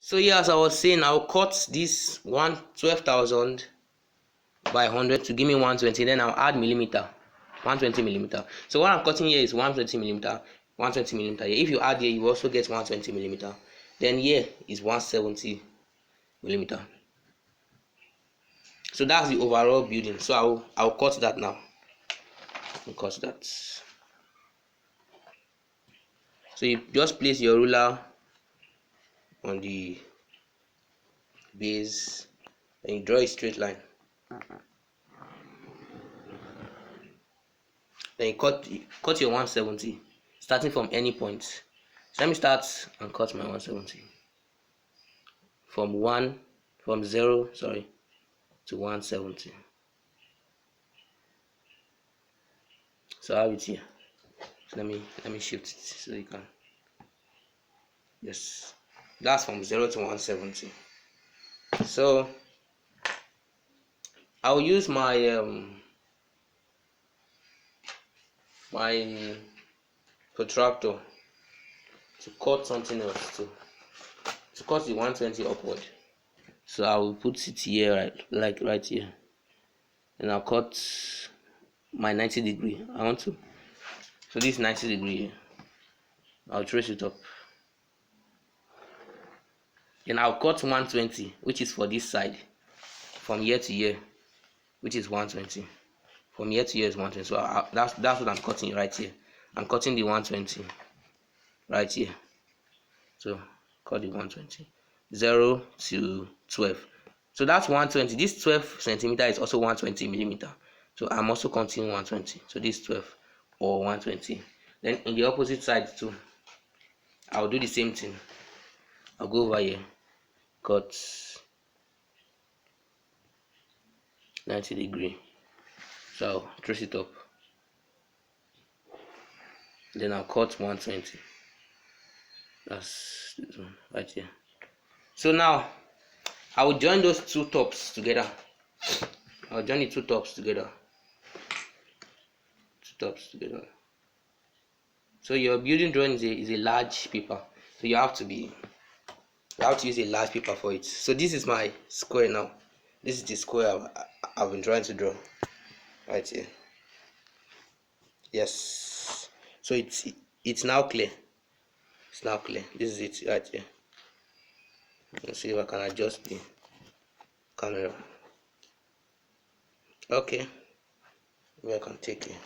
So here, as I was saying, I'll cut this 12,000 by 100 to give me 120. Then I'll add millimeter, 120 millimeter. So what I'm cutting here is 120 millimeter, 120 millimeter. If you add here, you also get 120 millimeter. Then here is 170 millimeter. So that's the overall building. So I'll cut that now. I'll cut that. So you just place your ruler on the base and you draw a straight line. Then you cut your 170 starting from any point. So let me start and cut my 170 from 0 to 170. So I have it here. So let me shift it so you can. Yes, that's from 0 to 170. So I'll use my my protractor to cut something else to cut the 120 upward. So I will put it here, right here, and I'll cut my 90 degree. So this 90 degree here, I'll trace it up. Then I'll cut 120, which is for this side, from here to here, which is 120. From here to here is 120. So that's what I'm cutting right here. I'm cutting the 120 right here. So cut the 120, 0 to 12. So that's 120. This 12 centimeter is also 120 millimeter. So I'm also counting 120. So this 12 or 120. Then in the opposite side too, I'll do the same thing. I'll go over here, cut 90 degree. So I'll trace it up. Then I'll cut 120. That's this one right here. So now I will join those two tops together. I'll join the two tops together. So your building drawing is a large paper. So you have to use a large paper for it. So this is my square now. This is the square I've been trying to draw right here. Yes. So it's now clear. It's now clear. This is it right here. Let's see if I can adjust the camera. Okay. Maybe I can take it.